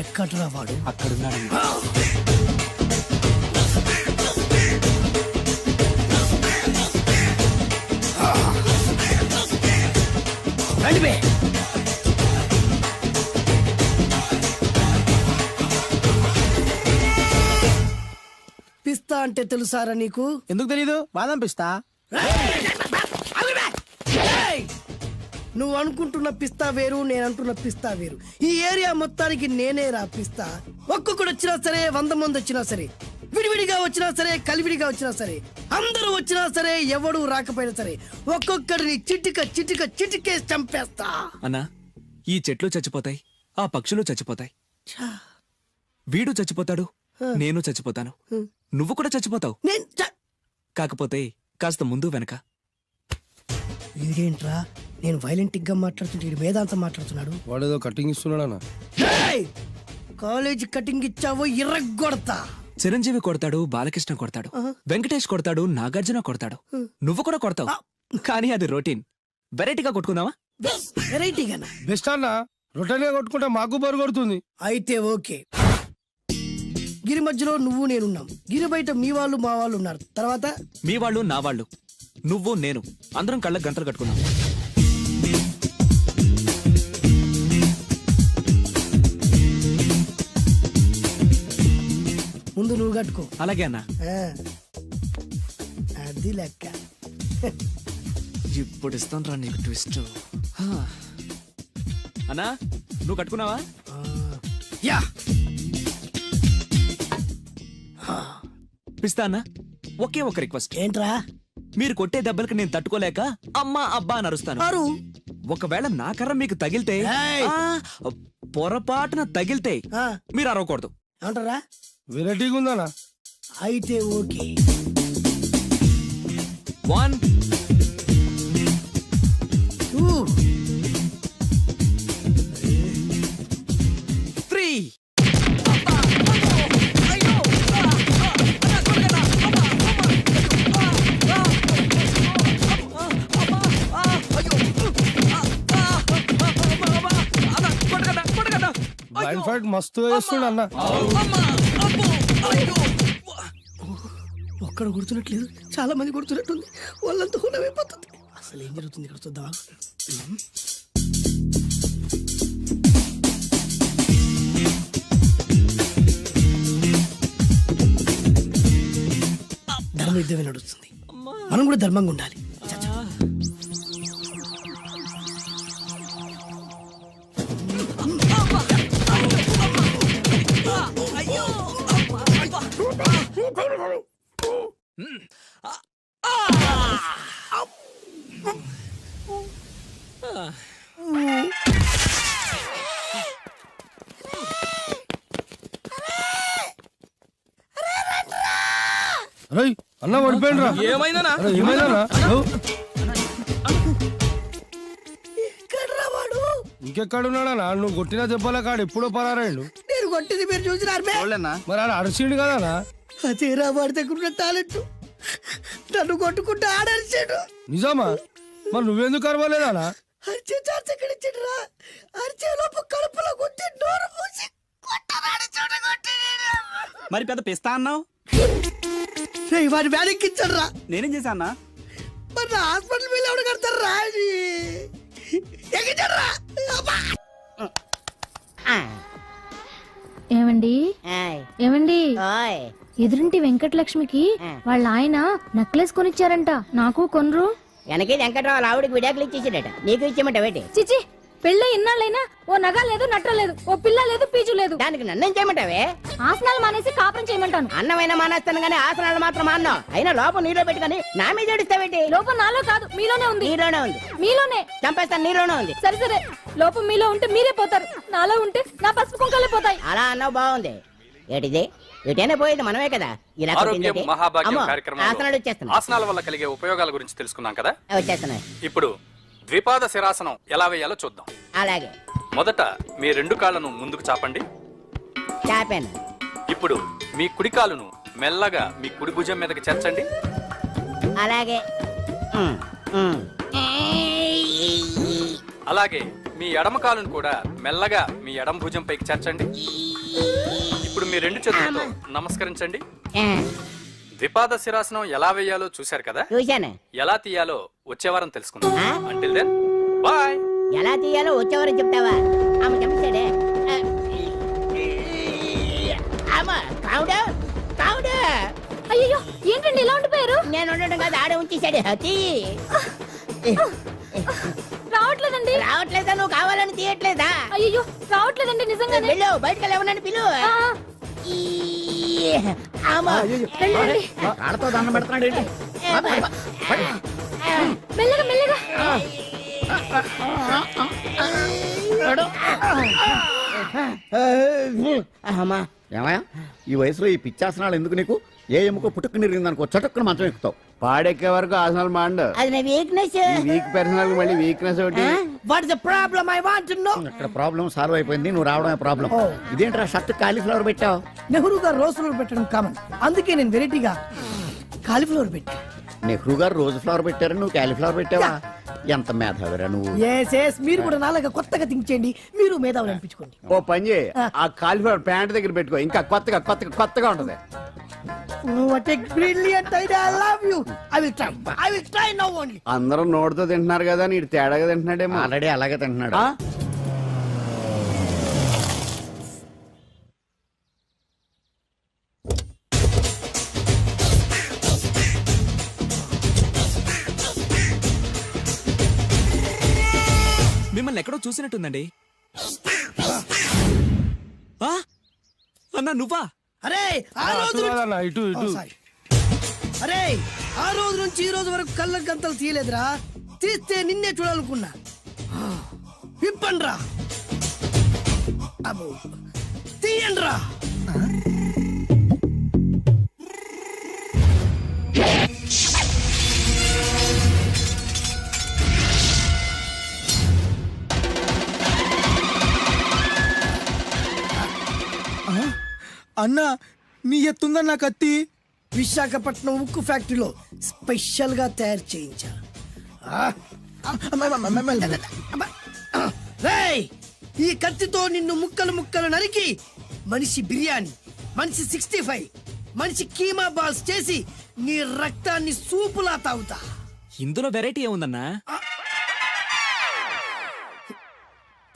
ఎక్కడ్రా వాడు? అక్కడున్నాడు. రండి. పిస్తా అంటే తెలుసారా నీకు? ఎందుకు తెలీదు? బాదం పిస్తా. నువ్వు అనుకుంటున్న పిస్తా వేరు, నేను అంటున్న పిస్తా వేరు. ఈ ఏరియా మొత్తానికి నేనే రా పిస్తా. ఒక్కొక్కడు వచ్చినా సరే, 100 మంది వచ్చినా సరే, విడివిడిగా వచ్చినా సరే, కలివిడిగా వచ్చినా సరే, అందరూ వచ్చినా సరే, ఎవడు రాకపోయినా సరే, ఒక్కొక్కడిని చిటికేసి చంపేస్తా. అన్నా, ఈ చెట్లు చచ్చిపోతాయి, ఆ పక్షులు చచ్చిపోతాయి, వీడు చచ్చిపోతాడు, నేను చచ్చిపోతాను, నువ్వు కూడా చచ్చిపోతావు. కాకపోతే కాస్త ముందు వెనక. వీడేంట్రా నేను వైలెంట్ గా మాట్లాడుతుంటే వేదాంతం మాట్లాడుతున్నాడు. వాడేదో కటింగ్ ఇస్తున్నాడా? కాలేజ్ కటింగ్ ఇచ్చావో ఇర్రగొడతా. చిరంజీవి కొడతాడు, బాలకృష్ణ కొడతాడు, వెంకటేష్ కొడతాడు, నాగార్జున కొడతాడు, నువ్వు కూడా కొడతావు. కానీ అది రొటీన్. వెరైటీగా కొట్టుకుందావా? వెరైటీగానా? బెస్ట్ అన్న. రొటీన్ గా కొట్టుకుంటే మాకు బరు కొడుతుంది. అయితే ఓకే. గిరి మధ్యలో నువ్వు నేనున్నాం. గిరి బయట మీ వాళ్ళు మా వాళ్ళు ఉన్నారు. తర్వాత మీ వాళ్ళు నా వాళ్ళు, నువ్వు నేను, అందరం కళ్ళకు గంటలు కట్టుకున్నాం. ముందు నువ్వు కట్టుకో. అలాగే అన్నా. అది లెక్క. ఇప్పుడు ఇస్తాను రా నీకు ట్విస్ట్. అన్నా, నువ్వు కట్టుకున్నావా? యా. పిస్తా అన్నా, ఒకే ఒక రిక్వెస్ట్. ఏంట్రా? మీరు కొట్టే దెబ్బలకి నేను తట్టుకోలేక అమ్మా అబ్బా అని అరుస్తాను. ఒకవేళ నా కర్ర మీకు తగిలితే, పొరపాటున తగిలితే మీరు అరవకూడదు. ఏమంటారా? వెరైటీగా ఉందనా? అయితే ఓకే. 1 2 3. బ్లైండ్ ఫైట్ మస్తు వేస్తుండ అన్న. ఒక్కడ గుర్తున్నట్లేదు, చాలా మంది గుర్తున్నట్టుంది. వాళ్ళంతా హులమైపోతుంది. అసలు ఏం జరుగుతుంది ఇక్కడ చూద్దాం. ధర్మ యుద్ధమే నడుస్తుంది. మనం కూడా ధర్మంగా ఉండాలి. అన్న పడిపోయింది రా. ఏమైందనా? ఇంకెక్కడున్నాడా? నువ్వు కొట్టిన దెబ్బల కాడు ఎప్పుడో పరారాడు. నేను కొట్టింది మీరు చూసినారు. మరి ఆడ అరిసిండు కదా? అదేరా వాడి దగ్గర టాలెంట్. నన్ను కొట్టుకుంటూ ఆడరిచాడు. నిజమా? మరి నువ్వెందుకు అరవలేదా? అరిచే ఛాన్స్ ఎక్కడ ఇచ్చాడురా? అరిచే లోపు కడుపులో కొట్టి నోరు మూసి కొట్టరాడు చూడగొట్టి. మరి పెద్ద పిస్తా అన్నావు? వాడి వ్యాధికిచ్చాడు రా. నేనేం చేశా అన్నా? మరి నా హాస్పిటల్ బిల్ ఎవడు కడతారు రా? ఏమండి ఏమండి, ఎదురింటి వెంకటలక్ష్మికి వాళ్ళ ఆయన నెక్లెస్ కొనిచ్చారంట. నాకు కొనరు? వెనకే వెంకట్రావు ఆవిడకి విడాకులు ఇచ్చేసాడట. నీకు ఇచ్చేమంటావేటి? చిచి, పెళ్ళి ఇన్నాళ్ళైనా ఓ నగ లేదు, నట్ర లేదు, ఓ పిల్ల లేదు, పీచు లేదు. దానికి నన్నేం చేయమంటావే? ఆసనాలు మానేసి కాపురం చేయమంటాను. అన్నమైనా మానేస్తాను గానీ ఆసనాలు మాత్రం మాన్నా. అయినా లోపం నీలో పెట్టుకుని నా మీద ఏడుస్తావేటి? లోపం నాలో కాదు, మీలోనే ఉంది. నీలోనే ఉంది. మీలోనే. చంపేస్తాను, నీలోనే ఉంది. సరే సరే, లోపం మీలో ఉంటే మీరే పోతారు, నాలో ఉంటే నా పసుపు కుంకలే పోతాయి. అలా అన్నావు, బాగుంది. ఏటిది? ఎటైనా పోయేది మనమే కదా. ఇలా ఆరోగ్యం మహాభాగ్యం కార్యక్రమంలో ఆసనాలు వచ్చేస్తున్నాయి. ఆసనాల వల్ల కలిగే ఉపయోగాల గురించి తెలుసుకున్నాం కదా. వచ్చేస్తున్నాయి. ఇప్పుడు ద్విపాద శిరాసనం ఎలా వేయాలో చూద్దాం. అలాగే. మొదట మీ 2 కాళ్ళను ముందుకు చాపండి. చాపాను. ఇప్పుడు మీ కుడి కాలును మెల్లగా మీ కుడి భుజం మీదకి చేర్చండి. అలాగే. అలాగే మీ ఎడమ కాలును కూడా మెల్లగా మీ ఎడమ భుజం పైకి చేర్చండి. ఇప్పుడు మీ రెండు చేతులతో నమస్కరించండి. ద్విపాద శిరాసనం ఎలా వేయాలో చూశారు కదా, చూశాను. ఎలా తీయాలో వచ్చే వారం తెలుసుకుందాం. Until then bye. ఎలా తీయాలో వచ్చేవారు చెప్తావా? ఆమె చెప్తాడే. ఆమా కావుడా కావుడా. అయ్యో ఏంటండి ఇలా ఉండిపోయారు? నేను ఉండడం కాదు, ఆడే ఉంచేసాడు. తీ. రావట్లేదండి. రావట్లేదా? నువ్వు కావాలని తీయట్లేదా? అయ్యో రావట్లేదండి నిజంగానే. వెళ్ళు, బయటకు వెళ్ళమని పిలు. ఆ, ఆమా వెళ్ళండి. ఆడతో దండం పెడుతున్నాడు ఏంటి? మెల్లగా మెల్లగా. అమ్మా ఏమయ్యా ఈ వయసులో ఈ పిచ్చాసనాలు ఎందుకు నీకు? ఏ ఎముకో పుట్టుకు నిరిగిందనుకో చటుక్కున మంచం ఎక్కుతావు. పాడెక్కే వరకు ఆసనాలు మాండు. అది నా వీక్నెస్. వీక్ పర్సనల్ మళ్ళీ వీక్నెస్ ఒకటి. What is the problem? I want to know. ఇక్కడ ప్రాబ్లం సాల్వ్ అయిపోయింది, నువ్వు రావడమే ప్రాబ్లం. ఇదేంట్రా షర్ట్ కాలీఫ్లవర్ పెట్టావు? నెహ్రూ గారు రోజ్ ఫ్లవర్ పెట్టడం కామన్, అందుకే నేను వెరైటీగా కాలీఫ్లవర్ పెట్టా. నెహ్రూ గారు రోజు ఫ్లవర్ పెట్టారు, నువ్వు కాలీఫ్లవర్ పెట్టావా? ఎంత మేధావిరా నువ్వు. ఎస్ మీరు కూడా నాలాగా కొత్తగా థింక్ చేయండి, మీరు మేధావులు అనిపించుకోండి. ఓ పని చేయి, ఆ కాలిఫ్లవర్ ప్యాంట్ దగ్గర పెట్టుకో, ఇంకా కొత్తగా ఉంటది. What a brilliant idea. I love you. I will try now only. అందరూ నోటితో తింటున్నారు కదా, నీడు తేడాగా తింటున్నాడేమో. ఆల్రెడీ అలాగే తింటున్నాడు. ఆ? మిమ్మల్ని ఎక్కడో చూసినట్టుందండి. ఆ? అన్నా నువ్వా? అరే ఆ రోజు కాదన్నా, ఇటు ఇటు. అరే ఆ రోజు నుంచి ఈ రోజు వరకు కళ్ళ గంతలు తీయలేదురా. తీస్తే నిన్నే చూడాలనుకున్నా. విప్పండ్రా. అబ్బో తీయండ్రా. అన్నా నీ ఎత్తుందన్న కత్తి. విశాఖపట్నం ఉక్కు ఫ్యాక్టరీలో స్పెషల్ గా తయారు చేయించా. రేయ్, ఈ కత్తితో నిన్ను ముక్కలు ముక్కలు నరికి మనిషి బిర్యానీ, మనిషి 65, మనిషి కీమా బాల్స్ చేసి నీ రక్తాన్ని సూపులా తాగుతా. ఇందులో వెరైటీ ఏముందన్నా?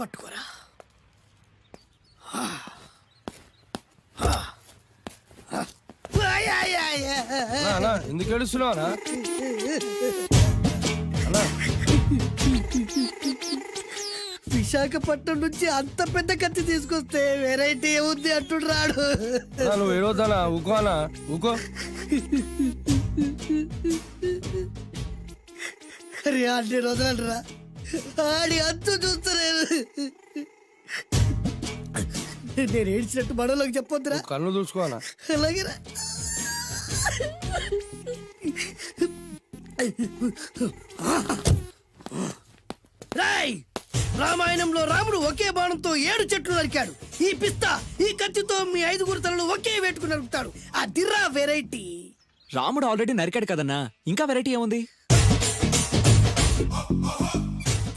పట్టుకోరా. అన్నా ఎందుకు ఏడుస్తున్నావు అన్నా? అన్నా విశాఖపట్నం నుంచి అంత పెద్ద కత్తి తీసుకొస్తే వెరైటీ ఏముంది అంటుడు రాడు. అన్నా, నువ్వు ఏడవద్దనా, ఊకో అన్నా, ఊకో. అరే అన్ని రోజులరా ఆడి అంతు చూస్తలేదు. నేను ఏడ్చినట్టు మనలోకి చెప్పొద్దురా. కన్ను చూసుకో అన్నా. అలాగేరా. రాయ్, రామాయణంలో రాముడు ఒకే బాణంతో 7 చెట్లు నరికాడు. ఈ పిస్తా ఈ కత్తితో మీ 5 తలలు ఒకే వేటుకు నరుకుతాడు. ఆ దిర్రా వెరైటీ. రాముడు ఆల్రెడీ నరికాడు కదన్నా, ఇంకా వెరైటీ ఏముంది?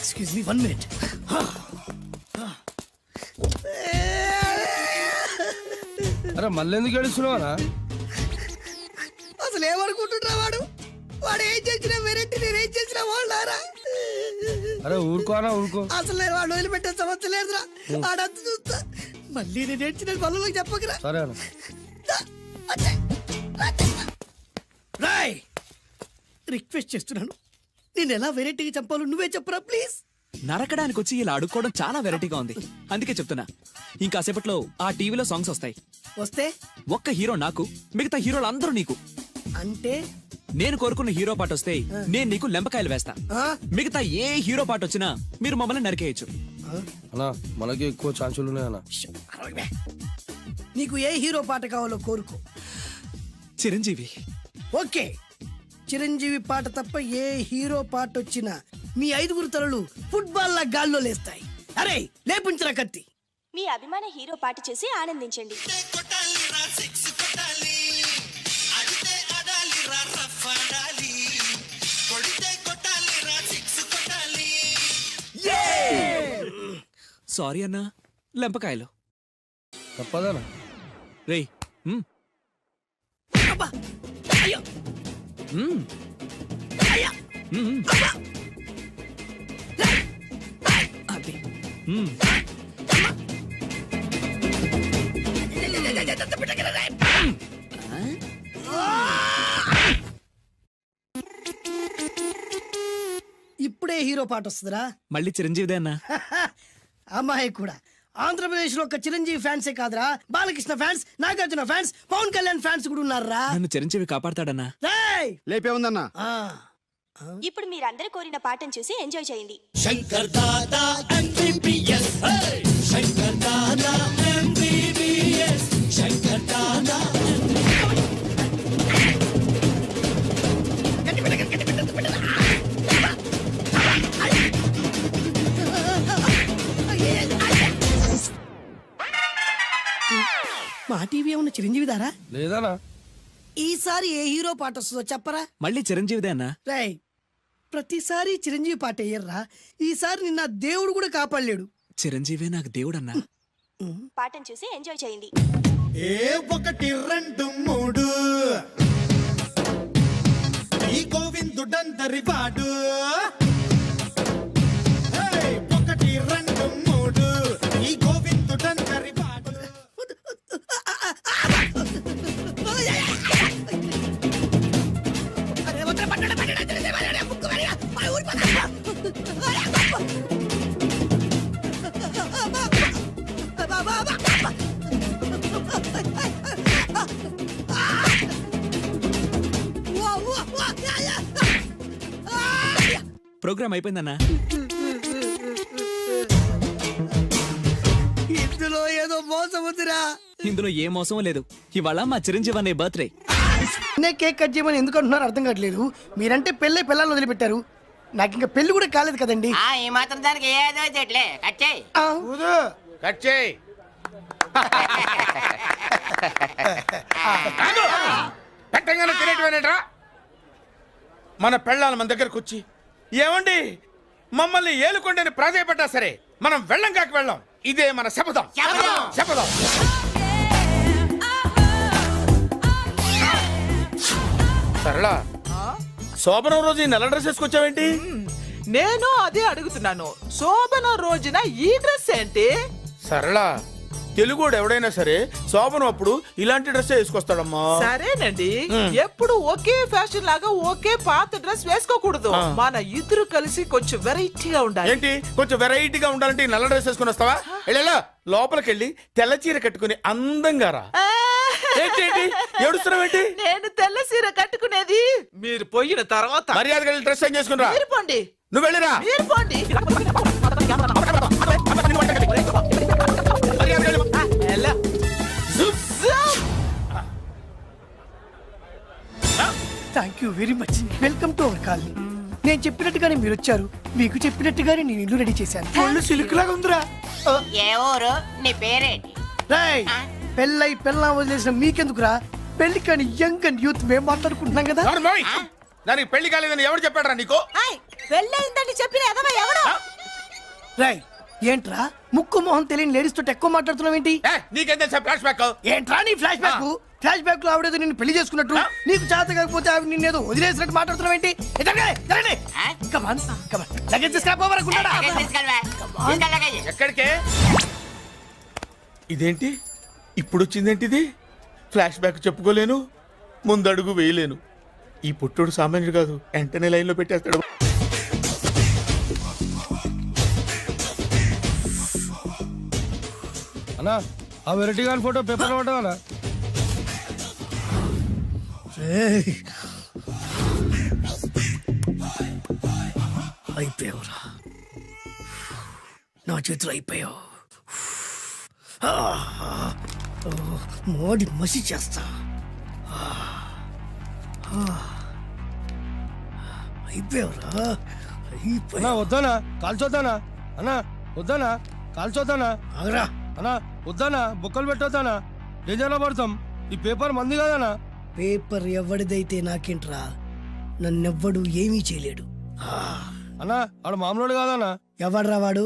Excuse me 1 minute. అరే మళ్ళీ ఎందుకు ఏడుస్తున్నావు అన్నా? అసలు ఏమనుకుంటున్నా వాడు ఏం చేసినా వెరైటీ, నేను ఏం చేసినా వాళ్ళారా. అరే ఊరుకో అన్నా, ఊరుకో. అసలు నేను వాడు వదిలిపెట్టే సమస్య లేదురా. ఆడంత చూస్తా. మళ్ళీ నేను ఏడ్చిన పనులకు చెప్పకరా. సరే అన్న. రాయ్, రిక్వెస్ట్ చేస్తున్నాను, నేను ఎలా వెరైటీగా చంపాలో నువ్వే చెప్పరా ప్లీజ్. నరకడానికి వచ్చి ఇలా అడుక్కోవడం చాలా వెరైటీగా ఉంది, అందుకే చెప్తున్నా. ఇంకాసేపట్లో ఆ టీవీలో సాంగ్స్ వస్తాయి. వస్తే ఒక్క హీరో నాకు, మిగతా హీరోలు అందరూ నీకు. అంటే నేను కోరుకున్న హీరో పాట వస్తే నేను నీకు లెంపకాయలు వేస్తా. ఆ? మిగతా ఏ హీరో పాట వచ్చినా మీరు మమ్మల్ని నరికేయచ్చు. అన్నా మనకి ఎక్కువ ఛాన్సులు ఉన్నాయన్నా. నీకు ఏ హీరో పాట కావాలో కోరుకో. చిరంజీవి. ఓకే, చిరంజీవి పాట తప్ప ఏ హీరో పాట వచ్చినా మీ 5 తలలు ఫుట్బాల్ లా గాల్లో లేస్తాయి. అరే లేపించరా కత్తి. మీ అభిమాన హీరో పాట చేసి ఆనందించండి. సారీ అన్నా లెంపకాయలు తప్పదనా రేయ్ మ్. అయ్యో మ్. అయ్యా మ్. అది. మ్. ఇప్పుడే హీరో పాట వస్తుందిరా మళ్ళీ చిరంజీవిదే అన్నా అమ్మాయి కూడా ఆంధ్రప్రదేశ్ లో ఒక చిరంజీవి ఫ్యాన్సే కాదురా Balakrishna fans Nagarjuna fans Pawan Kalyan fans కూడా ఉన్నారా నన్ను చిరంజీవి కాపాడతాడన్నా రేయ్! లేపే ఉందన్నా ఆ, ఇప్పుడు మీరందరూ కోరిన పాటను చూసి ఎంజాయ్ చేయండి. మా టీవీ ఏమన్నా చిరంజీవి దారా లేదనా ఈసారి ఏ హీరో పాట వస్తుందో చెప్పరా మళ్ళీ చిరంజీవిదే అన్నా రేయ్ ప్రతిసారి చిరంజీవి పాట వేయర్రా ఈసారి నిన్న దేవుడు కూడా కాపాడలేడు చిరంజీవే నాకు దేవుడన్నా పాటను చూసి ఎంజాయ్ చేయండి. ఏ 1 2 3 ఈ గోవిందుడందరి వాడు 1 2 3 ఈ గోవిందుడందరి వాడు ప్రోగ్రామ్ అయిపోయిందన్నా ఇందులో ఏదో మోసం ఉందిరా ఇందులో ఏ మోసం లేదు ఇవాళ మా చిరంజీవి అనే బర్త్డే నే కేక్ కట్ చేయమని ఎందుకు అంటున్నారు అర్థం కావట్లేదు మీరంటే పెళ్ళై పిల్లల్ని వదిలిపెట్టారు నాకు ఇంకా పెళ్లి కూడా కాలేదు కదండి ఈ మాత్రం దానికి ఏదో చెట్లే కచ్చే ఆ, కట్ చేయి పెట్టంగానే తినేటివేనేట్రా మన పెళ్ళాలి మన దగ్గరకు వచ్చి ఏమండి మమ్మల్ని ఏలుకొండని ప్రాధాయపడ్డా సరే మనం వెళ్ళం కాక వెళ్ళం ఇదే మన శపథం శపథం సరళ శోభనం రోజు ఈ నల్ల డ్రెస్ వేసుకొచ్చావేంటి నేను అదే అడుగుతున్నాను శోభన రోజున ఈ డ్రెస్ ఏంటి సరళ తెలుగుడు ఎవడైనా సరే శోభనం అప్పుడు ఇలాంటి డ్రెస్ వేసుకొస్తాడమ్మా సరేనండి ఎప్పుడు ఒకే ఫ్యాషన్ లాగా ఒకే పాత డ్రెస్ వేసుకోకూడదు మన ఇద్దరు కలిసి కొంచెం వెరైటీగా ఉండాలి ఏంటి కొంచెం వెరైటీగా ఉండాలంటే ఈ నల్ల డ్రెస్ వేసుకుని వస్తావా వెళ్ళా లోపలికి వెళ్ళి తెల్ల చీర కట్టుకుని అందంగా రా ఏంటి ఏడుస్తున్నావేంటి నేను తెల్ల సీర కట్టుకునేది మీరు పోయిన తర్వాత మర్యాదగా వెళ్ళి డ్రెస్ చేంజ్ చేసుకుని రా మీరు పోండి నువ్వు వెళ్ళిరా మీరు పోండి మర్యాదగా వెళ్ళి. ఎలా? జుప్ జుప్. Thank you very much welcome to our colony నేను చెప్పినట్టుగానే మీరు వచ్చారు మీకు చెప్పినట్టుగానే నేను ఇల్లు రెడీ చేశాను ఒళ్ళు సిల్క్ లాగా ఉందిరా ఏ ఊరు నీ పేరేంటి రాయ్ పెళ్ళై పెళ్ళం వదిలేసిన మీకెందుకురా పెళ్లి కాని యంగ్ అండ్ యూత్ మేము మాట్లాడుకుంటున్నాం కదా ఎవరు మోయ్? దానికి పెళ్లి కాలేదని ఎవరు చెప్పాడరా నీకు పెళ్ళయిందని చెప్పిన ఎదవ ఎవడు రాయ్ ఏంట్రా ముక్కు మొహం తెలియని లేడీస్ తోటి ఎక్కువ మాట్లాడుతున్నావు ఏంటి నీకేం తెలుసా ఫ్లాష్ బ్యాక్ ఏంట్రా నీ ఫ్లాష్ బ్యాక్ ఫ్లాష్ బ్యాక్ లో ఆవిడేదో నిన్ను పెళ్లి చేసుకున్నట్టు నీకు చేత కాకపోతే ఆవిడ నిన్నేదో వదిలేసినట్టు మాట్లాడుతున్నావు ఏంటి కమాన్ కమాన్ లగేజ్ తీసుకురాపోవరకున్నాడా ఎక్కడికే ఇదేంటి ఇప్పుడు వచ్చిందేంటి ఇది ఫ్లాష్ బ్యాక్ చెప్పుకోలేను ముందడుగు వేయలేను ఈ పుట్టుడు సామాన్యుడు కాదు వెంటనే లైన్ లో పెట్టేస్తాడు అన్నా ఆ వెరైటీ గాని ఫోటో పేపర్ పడ్డా అయిపోయావురా నా చేతులు అయిపోయావు మోడి మసి చేస్తా అయిపోయావురా అన్నా వద్దానా కాల్చొద్దానా అన్నా వద్దానా కాల్చొద్దానా ఆగరా అన్నా వద్దానా బొక్కలు పెట్టొద్దానా డేంజర్లో పడతాం ఈ పేపర్ మంది కదనా పేపర్ ఎవడిదైతే నాకేంట్రా నన్నెవ్వడు ఏమీ చేయలేడు అన్నా ఆడు మామూలు కాదన్నా ఎవడ్రా వాడు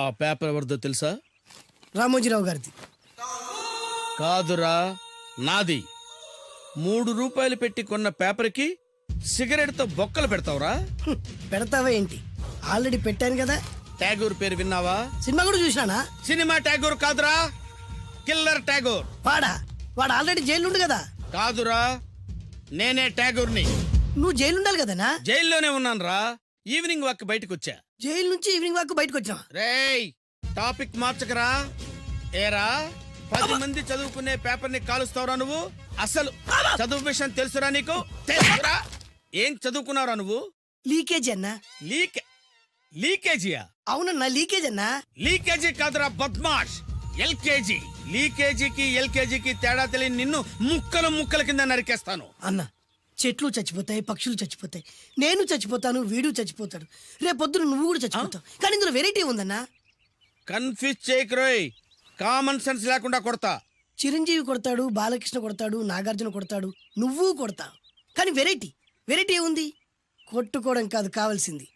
ఆ పేపర్ ఎవరిదో తెలుసా? రామోజీరావు గారిది. కాదురా, నాది. 3 రూపాయలు పెట్టి కొన్న పేపర్కి సిగరెట్తో బొక్కలు పెడతావురా? పెడతావా ఏంటి? ఆల్రెడీ పెట్టాను కదా. ట్యాగూర్ పేరు విన్నావా? సినిమా కూడా చూసినానా? సినిమా ట్యాగూర్ కాదురా, కిల్లర్ ట్యాగూర్. వాడు ఆల్రెడీ జైలు ఉండు కదా. కాదురా, నేనే ట్యాగూర్ని. నువ్వు జైలు ఉండాలి కదనా? జైల్లోనే ఉన్నాను రా. ఈవినింగ్ వాక్ బయటకు వచ్చా. జైలు నుంచి ఈవినింగ్ వాక్ బయటకు వచ్చినా. రేయ్, టాపిక్ మార్చకరా. ఏరా, 10 మంది చదువుకునే పేపర్ ని కాలుస్తావురా నువ్వు? అసలు చదువు విషయం తెలుసురా నీకు? తెలుసురా? ఏం చదువుకున్నావురా నువ్వు? లీకేజ్ అన్నా. లీకేజీయా? అవునన్నా, లీకేజ్ అన్నా. లీకేజీ కాదురా బద్మాష్, ఎల్కేజీ. లీకేజీకి ఎల్కేజీకి తేడా తెలియని నిన్ను ముక్కలు ముక్కల కింద నరికేస్తాను. అన్నా, చెట్లు చచ్చిపోతాయి, పక్షులు చచ్చిపోతాయి, నేను చచ్చిపోతాను, వీడు చచ్చిపోతాడు, రేపొద్దున నువ్వు కూడా చచ్చిపోతావు. కానీ ఇందులో వెరైటీ ఉందన్నా. కన్ఫ్యూజ్ చేయకురోయ్, కామన్ సెన్స్ లేకుండా కొడతా. చిరంజీవి కొడతాడు, బాలకృష్ణ కొడతాడు, నాగార్జున కొడతాడు, నువ్వు కొడతావు. కానీ వెరైటీ ఉంది. కొట్టుకోవడం కాదు కావాల్సింది,